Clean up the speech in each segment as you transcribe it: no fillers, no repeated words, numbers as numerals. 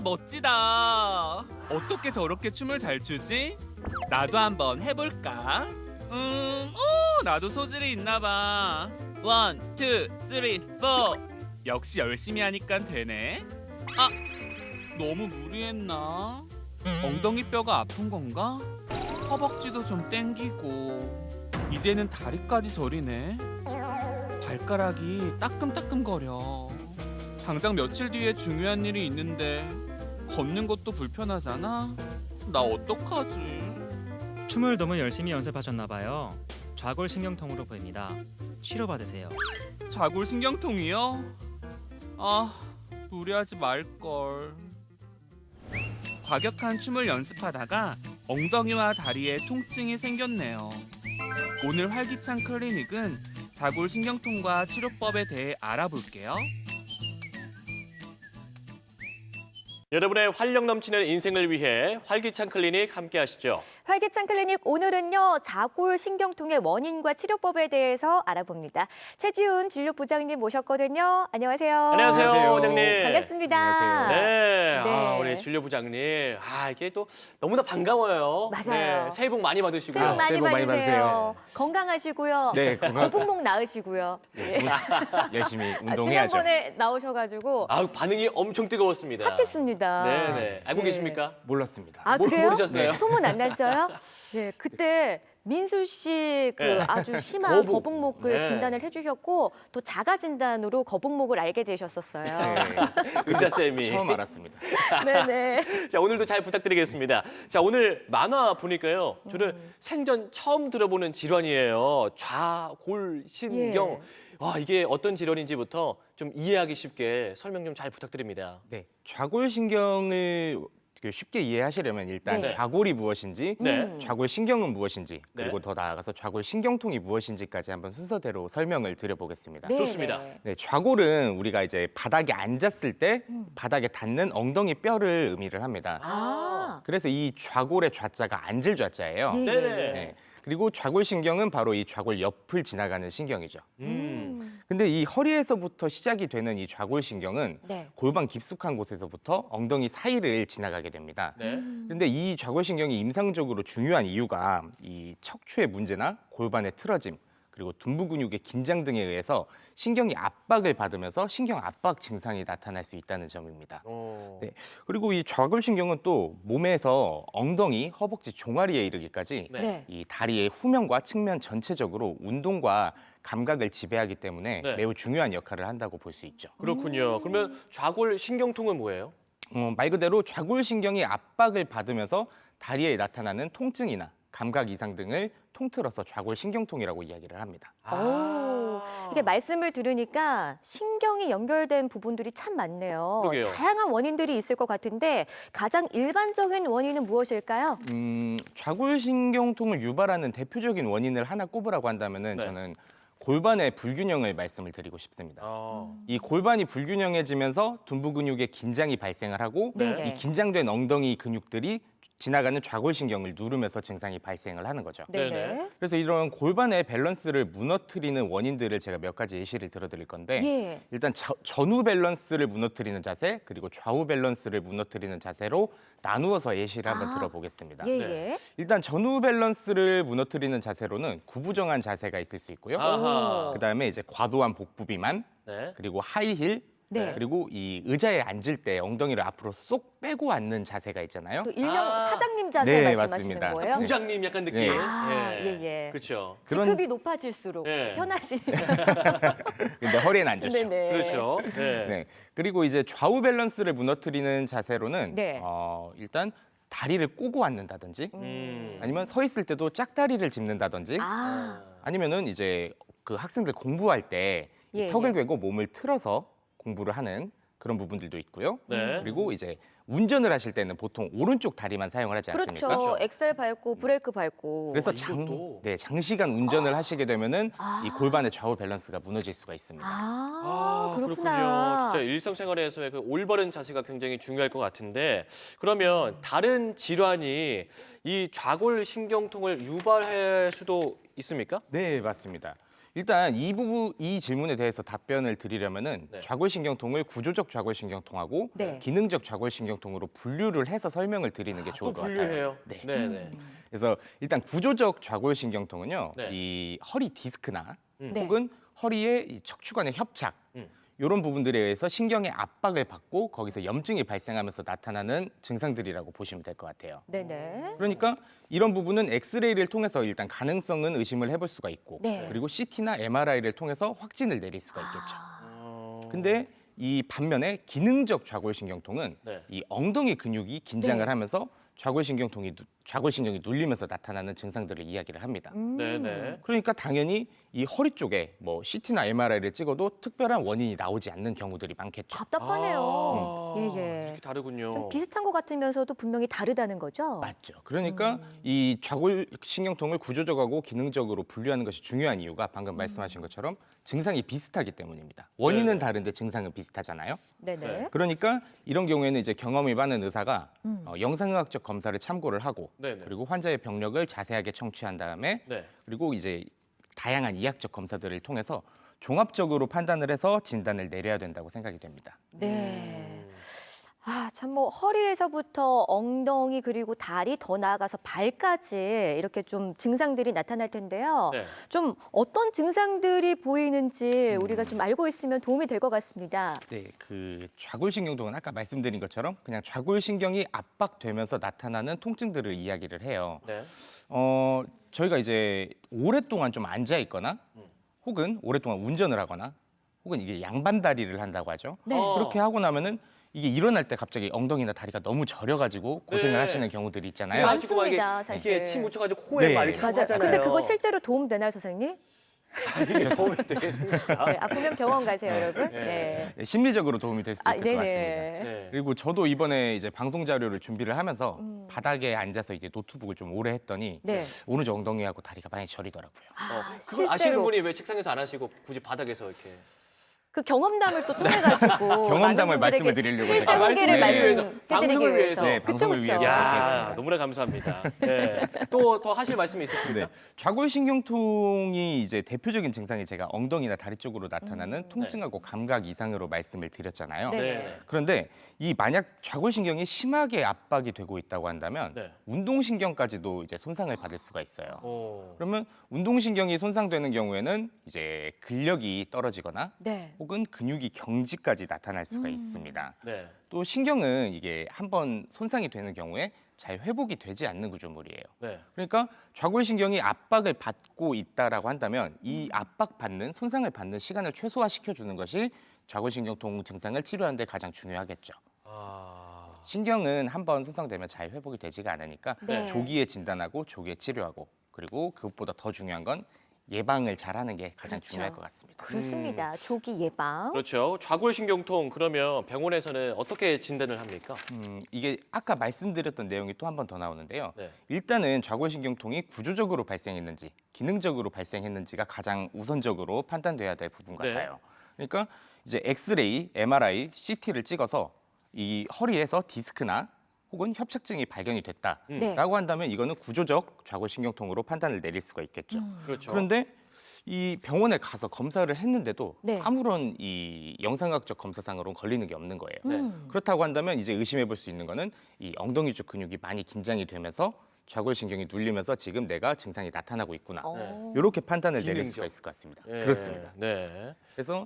멋지다. 어떻게 저렇게 춤을 잘 추지? 나도 한번 해볼까? 나도 소질이 있나 봐. 1, 2, 3, 4. 역시 열심히 하니까 되네. 아, 너무 무리했나? 엉덩이 뼈가 아픈 건가? 허벅지도 좀 땡기고. 이제는 다리까지 저리네. 발가락이 따끔따끔거려. 당장 며칠 뒤에 중요한 일이 있는데 걷는 것도 불편하잖아. 나 어떡하지? 춤을 너무 열심히 연습하셨나 봐요. 좌골신경통으로 보입니다. 치료받으세요. 좌골신경통이요? 아, 무리하지 말걸. 과격한 춤을 연습하다가 엉덩이와 다리에 통증이 생겼네요. 오늘 활기찬 클리닉은 좌골신경통과 치료법에 대해 알아볼게요. 여러분의 활력 넘치는 인생을 위해 활기찬 클리닉 함께 하시죠. 활기찬 클리닉 오늘은요, 좌골신경통의 원인과 치료법에 대해서 알아봅니다. 최지훈 진료부장님 모셨거든요. 안녕하세요. 안녕하세요, 원장님. 반갑습니다. 네, 네. 우리 진료부장님. 이게 또 너무나 반가워요. 맞아요. 네, 새해 복 많이 받으시고요. 새해 복 많이 새해 복 많이 받으세요. 받으세요. 건강하시고요. 네, 거북목 나으시고요. 네, 열심히 운동해야죠. 지난번에 나오셔가지고 반응이 엄청 뜨거웠습니다. 핫했습니다. 네. 알고 네. 계십니까? 몰랐습니다. 아, 그래요? 모르셨어요? 소문 안 났어요? 네, 그때 민수 씨 네. 아주 심한 거북. 거북목을 네. 진단을 해주셨고 또 자가 진단으로 거북목을 알게 되셨었어요. 네, 의사쌤이. 처음 알았습니다. 네네. 자, 오늘도 잘 부탁드리겠습니다. 자, 오늘 만화 보니까요. 저는 생전 처음 들어보는 질환이에요. 좌골신경. 예. 와, 이게 어떤 질환인지부터 좀 이해하기 쉽게 설명 좀 잘 부탁드립니다. 네, 좌골신경을 쉽게 이해하시려면 일단 네. 좌골이 무엇인지, 네. 좌골신경은 무엇인지, 네. 그리고 더 나아가서 좌골신경통이 무엇인지까지 한번 순서대로 설명을 드려보겠습니다. 네, 좋습니다. 네. 네, 좌골은 우리가 이제 바닥에 앉았을 때 바닥에 닿는 엉덩이 뼈를 의미를 합니다. 아, 그래서 이 좌골의 좌자가 앉을 좌자예요. 예, 네네. 예. 네. 그리고 좌골신경은 바로 이 좌골 옆을 지나가는 신경이죠. 근데 이 허리에서부터 시작이 되는 이 좌골신경은 네. 골반 깊숙한 곳에서부터 엉덩이 사이를 지나가게 됩니다. 네. 근데 이 좌골신경이 임상적으로 중요한 이유가 이 척추의 문제나 골반의 틀어짐, 그리고 둔부 근육의 긴장 등에 의해서 신경이 압박을 받으면서 신경 압박 증상이 나타날 수 있다는 점입니다. 네. 그리고 이 좌골신경은 또 몸에서 엉덩이, 허벅지, 종아리에 이르기까지 네. 네. 이 다리의 후면과 측면 전체적으로 운동과 감각을 지배하기 때문에 네. 매우 중요한 역할을 한다고 볼 수 있죠. 그렇군요. 그러면 좌골신경통은 뭐예요? 말 그대로 좌골신경이 압박을 받으면서 다리에 나타나는 통증이나 감각 이상 등을 통틀어서 좌골신경통이라고 이야기를 합니다. 오, 이게 말씀을 들으니까 신경이 연결된 부분들이 참 많네요. 그러게요. 다양한 원인들이 있을 것 같은데 가장 일반적인 원인은 무엇일까요? 좌골신경통을 유발하는 대표적인 원인을 하나 꼽으라고 한다면은 네. 저는 골반의 불균형을 말씀을 드리고 싶습니다. 아, 이 골반이 불균형해지면서 둔부 근육에 긴장이 발생을 하고 네네. 이 긴장된 엉덩이 근육들이 지나가는 좌골신경을 누르면서 증상이 발생을 하는 거죠. 네네. 네네. 그래서 이런 골반의 밸런스를 무너뜨리는 원인들을 제가 몇 가지 예시를 들어드릴 건데 예. 일단 전후 밸런스를 무너뜨리는 자세 그리고 좌우 밸런스를 무너뜨리는 자세로 나누어서 예시를 한번 아, 들어보겠습니다. 예, 네. 예. 일단 전후 밸런스를 무너뜨리는 자세로는 구부정한 자세가 있을 수 있고요. 아하. 그다음에 이제 과도한 복부 비만 네. 그리고 하이힐 네. 그리고 이 의자에 앉을 때 엉덩이를 앞으로 쏙 빼고 앉는 자세가 있잖아요. 또 일명 아. 사장님 자세 네, 말씀하시는 맞습니다. 거예요? 부장님 약간 느낌. 네. 아, 예. 그렇죠. 그런- 직급이 높아질수록 네. 편하시니까. 근데 허리에는 안 좋죠. 네네. 그렇죠. 네. 네. 그리고 이제 좌우 밸런스를 무너뜨리는 자세로는 네. 일단 다리를 꼬고 앉는다든지 아니면 서 있을 때도 짝다리를 짚는다든지 아, 아니면은 이제 그 학생들 공부할 때 이 예, 턱을 예. 괴고 몸을 틀어서 공부를 하는 그런 부분들도 있고요. 네. 그리고 이제 운전을 하실 때는 보통 오른쪽 다리만 사용을 하지 그렇죠. 않습니까? 그렇죠. 엑셀 밟고 브레이크 밟고. 그래서 이것도. 장시간 운전을 하시게 되면은 아. 이 골반의 좌우 밸런스가 무너질 수가 있습니다. 그렇구나. 진짜 일상생활에서의 그 올바른 자세가 굉장히 중요할 것 같은데 그러면 다른 질환이 이 좌골신경통을 유발할 수도 있습니까? 네, 맞습니다. 일단 이 질문에 대해서 답변을 드리려면은 네. 좌골신경통을 구조적 좌골신경통하고 네. 기능적 좌골신경통으로 분류를 해서 설명을 드리는 게 좋을 또 것 같아요. 분류해요. 네. 네, 네. 그래서 일단 구조적 좌골신경통은요, 네. 이 허리 디스크나 네. 혹은 허리의 이 척추간의 협착 이런 부분들에 의해서 신경의 압박을 받고 거기서 염증이 발생하면서 나타나는 증상들이라고 보시면 될 것 같아요. 네네. 그러니까 이런 부분은 엑스레이를 통해서 일단 가능성은 의심을 해볼 수가 있고 네. 그리고 CT나 MRI를 통해서 확진을 내릴 수가 있겠죠. 어. 근데 이 반면에 기능적 좌골신경통은 네. 이 엉덩이 근육이 긴장을 네. 하면서 좌골신경이 눌리면서 나타나는 증상들을 이야기를 합니다. 네, 네. 그러니까 당연히 이 허리 쪽에 뭐 CT나 MRI를 찍어도 특별한 원인이 나오지 않는 경우들이 많겠죠. 답답하네요. 아, 예. 이렇게 다르군요. 좀 비슷한 것 같으면서도 분명히 다르다는 거죠. 맞죠. 그러니까 이 좌골신경통을 구조적하고 기능적으로 분류하는 것이 중요한 이유가 방금 말씀하신 것처럼 증상이 비슷하기 때문입니다. 원인은 네네. 다른데 증상은 비슷하잖아요. 네네. 네. 그러니까 이런 경우에는 이제 경험이 많은 의사가 음. 영상의학적 검사를 참고를 하고 네네. 그리고 환자의 병력을 자세하게 청취한 다음에 네. 그리고 이제 다양한 이학적 검사들을 통해서 종합적으로 판단을 해서 진단을 내려야 된다고 생각이 됩니다. 네. 아, 참 뭐 허리에서부터 엉덩이 그리고 다리 더 나아가서 발까지 이렇게 좀 증상들이 나타날 텐데요. 네. 좀 어떤 증상들이 보이는지 우리가 좀 알고 있으면 도움이 될 것 같습니다. 네, 그 좌골신경통은 아까 말씀드린 것처럼 그냥 좌골신경이 압박되면서 나타나는 통증들을 이야기를 해요. 네. 저희가 이제 오랫동안 좀 앉아 있거나 혹은 오랫동안 운전을 하거나 혹은 이게 양반다리를 한다고 하죠. 네. 그렇게 하고 나면은 이게 일어날 때 갑자기 엉덩이나 다리가 너무 저려가지고 고생을 네. 하시는 경우들이 있잖아요. 그래가지고 막 많습니다, 이게 사실. 침 묻혀가지고 코에 네. 막 이렇게 하고 맞아요. 하잖아요. 근데 그거 실제로 도움 되나요, 선생님? 이게 도움이 되겠습니까? 네, 아프면 병원 가세요, 여러분. 네. 네. 네, 심리적으로 도움이 될 수도 아, 있을 것 같습니다. 네네. 네. 그리고 저도 이번에 이제 방송 자료를 준비를 하면서 바닥에 앉아서 이제 노트북을 좀 오래 했더니 네. 오른쪽 ong덩이하고 다리가 많이 저리더라고요. 아, 그걸 아시는 분이 왜 책상에서 안 하시고 굳이 바닥에서 이렇게 그 경험담을 또 통해가지고 경험담을 많은 분들에게 말씀을 드리려고 실제 제가. 후기를 말씀을 위해서, 말씀해드리기 방송을 위해서. 위해서. 네, 그쵸, 방송을 그쵸. 위해서. 야, 너무나 감사합니다. 네. 또 더 하실 말씀이 있으십니까? 네, 좌골신경통이 이제 대표적인 증상이 제가 엉덩이나 다리 쪽으로 나타나는 통증하고 감각 이상으로 말씀을 드렸잖아요. 네. 그런데 이 만약 좌골신경이 심하게 압박이 되고 있다고 한다면 네. 운동신경까지도 이제 손상을 받을 수가 있어요. 오. 그러면 운동신경이 손상되는 경우에는 이제 근력이 떨어지거나 네. 혹은 근육이 경직까지 나타날 수가 있습니다. 네. 또 신경은 이게 한번 손상이 되는 경우에 잘 회복이 되지 않는 구조물이에요. 네. 그러니까 좌골신경이 압박을 받고 있다라고 한다면 이 압박받는 손상을 받는 시간을 최소화시켜 주는 것이 좌골신경통 증상을 치료하는 데 가장 중요하겠죠. 아. 신경은 한번 손상되면 잘 회복이 되지가 않으니까 네. 조기에 진단하고 조기에 치료하고 그리고 그것보다 더 중요한 건 예방을 잘하는 게 가장 그렇죠. 중요할 것 같습니다. 그렇습니다. 조기 예방. 그렇죠. 좌골신경통 그러면 병원에서는 어떻게 진단을 합니까? 이게 아까 말씀드렸던 내용이 또 한 번 더 나오는데요. 네. 일단은 좌골신경통이 구조적으로 발생했는지 기능적으로 발생했는지가 가장 우선적으로 판단돼야 될 부분 네. 같아요. 그러니까 이제 엑스레이, MRI, CT를 찍어서 이 허리에서 디스크나 혹은 협착증이 발견이 됐다라고 네. 한다면 이거는 구조적 좌골신경통으로 판단을 내릴 수가 있겠죠. 그렇죠. 그런데 이 병원에 가서 검사를 했는데도 네. 아무런 이 영상학적 검사상으로는 걸리는 게 없는 거예요. 네. 그렇다고 한다면 이제 의심해 볼 수 있는 거는 이 엉덩이 쪽 근육이 많이 긴장이 되면서 좌골신경이 눌리면서 지금 내가 증상이 나타나고 있구나. 어. 이렇게 판단을 내릴 기능적. 수가 있을 것 같습니다. 예. 그렇습니다. 네. 그래서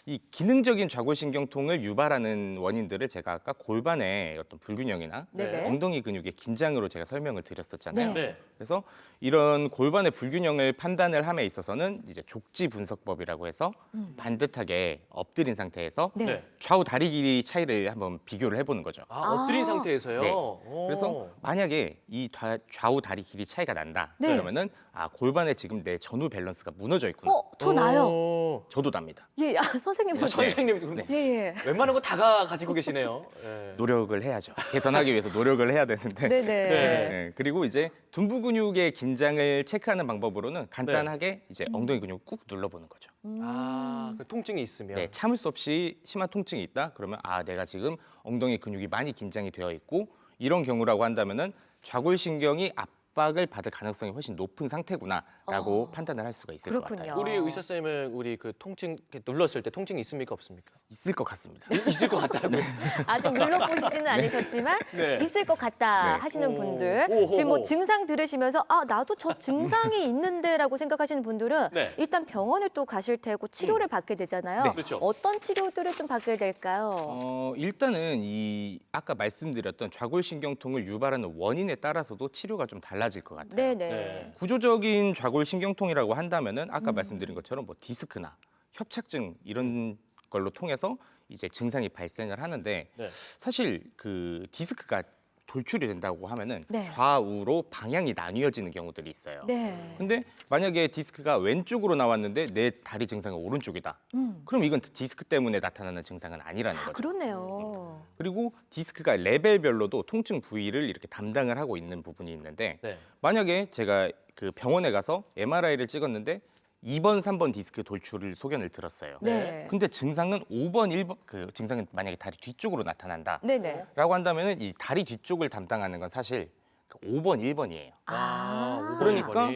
이 기능적인 좌골신경통을 유발하는 원인들을 제가 아까 골반의 어떤 불균형이나 네네. 엉덩이 근육의 긴장으로 제가 설명을 드렸었잖아요. 네. 그래서 이런 골반의 불균형을 판단을 함에 있어서는 이제 족지 분석법이라고 해서 반듯하게 엎드린 상태에서 네. 네. 좌우 다리 길이 차이를 한번 비교를 해보는 거죠. 아, 엎드린 아. 상태에서요. 네. 오. 그래서 만약에 이 좌우 다리 길이 차이가 난다. 네. 그러면은 아 골반에 지금 내 전후 밸런스가 무너져 있구나. 더 나요. 오. 저도 납니다. 예, 아, 선생님. 저 선생님 그럼 예, 예. 웬만한 거 다 가지고 계시네요. 예. 노력을 해야죠. 개선하기 위해서 노력을 해야 되는데. 네네. 네, 그리고 이제 둔부 근육의 긴장을 체크하는 방법으로는 간단하게 이제 엉덩이 근육 꾹 눌러보는 거죠. 아, 그 통증이 있으면. 네, 참을 수 없이 심한 통증이 있다. 그러면 아 내가 지금 엉덩이 근육이 많이 긴장이 되어 있고 이런 경우라고 한다면은 좌골신경이 압박을 받을 가능성이 훨씬 높은 상태구나라고 판단을 할 수가 있을 것 그렇군요. 같아요. 우리 의사 선생님은 우리 그 통증 이렇게 눌렀을 때 통증이 있습니까 없습니까? 있을 것 같습니다. 있을 것 같다고요. 아직 눌러보시지는 않으셨지만 네. 있을 것 같다 네. 하시는 오. 분들, 오호호. 지금 뭐 증상 들으시면서 아 나도 저 증상이 있는데라고 생각하시는 분들은 네. 일단 병원을 또 가실 테고 치료를 받게 되잖아요. 네, 그렇죠. 어떤 치료들을 좀 받게 될까요? 일단은 이 아까 말씀드렸던 좌골신경통을 유발하는 원인에 따라서도 치료가 좀 달라질 것 같아요. 네네. 네. 구조적인 좌골신경통이라고 한다면은 아까 말씀드린 것처럼 뭐 디스크나 협착증 이런 걸로 통해서 이제 증상이 발생을 하는데 네. 사실 그 디스크가 돌출이 된다고 하면은 네. 좌우로 방향이 나뉘어지는 경우들이 있어요. 네. 근데 만약에 디스크가 왼쪽으로 나왔는데 내 다리 증상은 오른쪽이다. 그럼 이건 디스크 때문에 나타나는 증상은 아니라는 거죠. 그렇네요. 그리고 디스크가 레벨별로도 통증 부위를 이렇게 담당을 하고 있는 부분이 있는데 네. 만약에 제가 그 병원에 가서 MRI를 찍었는데 2번, 3번 디스크 돌출을 소견을 들었어요. 네. 근데 증상은 5번, 1번 그 증상은 만약에 다리 뒤쪽으로 나타난다라고 네네. 한다면은 이 다리 뒤쪽을 담당하는 건 사실 그 5번, 1번이에요. 아. 그러니까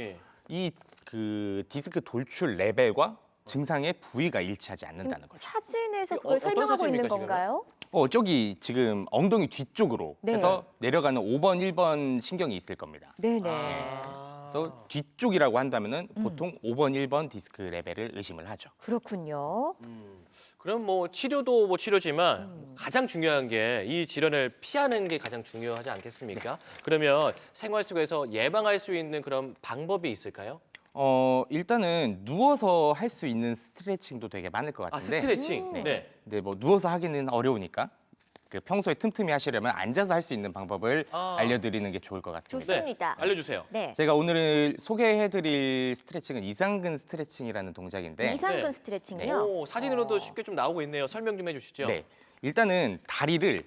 이 그 디스크 돌출 레벨과 증상의 부위가 일치하지 않는다는 거죠. 사진에서 그걸 어떤 설명하고 있는 사진입니까, 건가요? 저기 지금 엉덩이 뒤쪽으로 네. 해서 내려가는 5번, 1번 신경이 있을 겁니다. 네네. 그래서 뒤쪽이라고 한다면은 보통 5번, 1번 디스크 레벨을 의심을 하죠. 그렇군요. 그럼 뭐 치료도 뭐 치료지만 가장 중요한 게 이 질환을 피하는 게 가장 중요하지 않겠습니까? 그러면 생활 속에서 예방할 수 있는 그런 방법이 있을까요? 일단은 누워서 할 수 있는 스트레칭도 되게 많을 것 아, 같은데. 스트레칭. 네. 네. 근데 뭐 누워서 하기는 어려우니까 그 평소에 틈틈이 하시려면 앉아서 할 수 있는 방법을 아. 알려드리는 게 좋을 것 같습니다. 좋습니다. 알려주세요. 네. 제가 오늘 소개해드릴 스트레칭은 이상근 스트레칭이라는 동작인데. 이상근 네. 스트레칭이요. 오, 사진으로도 쉽게 좀 나오고 있네요. 설명 좀 해주시죠. 네, 일단은 다리를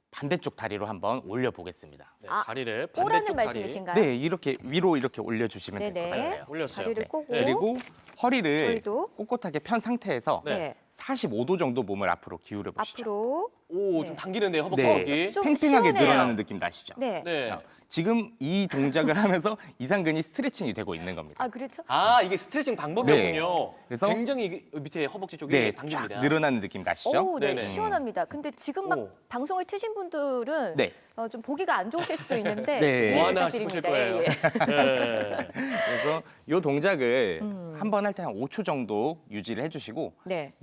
반대쪽 다리로 한번 올려보겠습니다. 네, 아, 다리를 꼬라는 반대쪽 다리. 말씀이신가요? 네, 이렇게 위로 이렇게 올려주시면 될 것 네네. 같아요. 올렸어요. 다리를 네. 꼬고. 그리고 허리를 저희도. 꼿꼿하게 편 상태에서 네. 네. 45도 정도 몸을 앞으로 기울여 보시죠. 앞으로. 오, 네. 좀 당기는데요, 허벅지. 네, 좀 팽팽하게 시원해요. 늘어나는 느낌 나시죠? 네. 네. 지금 이 동작을 하면서 이상근이 스트레칭이 되고 있는 겁니다. 아, 그렇죠. 아, 이게 스트레칭 방법이었군요. 그래서- 굉장히 이게 밑에 허벅지 쪽이 네, 당깁니다. 쫙 늘어나는 느낌 나시죠? 오, 네, 네네. 시원합니다. 근데 지금 막 오. 방송을 트신 분들은 네. 좀 보기가 안 좋으실 수도 있는데 네. 이해 뭐 하나 싶으실 부탁드립니다. 거예요. 네. 그래서 이 동작을 한 번 할 때 한 5초 정도 유지를 해주시고 네.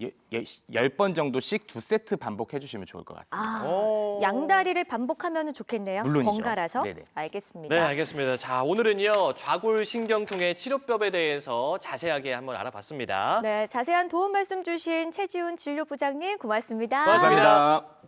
10번 정도씩 2세트 반복해 주시면 좋을 것 같습니다. 아, 오. 양다리를 반복하면 좋겠네요. 물론이죠. 번갈아서. 네네. 알겠습니다. 네, 알겠습니다. 자, 오늘은요, 좌골신경통의 치료법에 대해서 자세하게 한번 알아봤습니다. 네, 자세한 도움 말씀 주신 최지훈 진료부장님 고맙습니다. 고맙습니다. 감사합니다.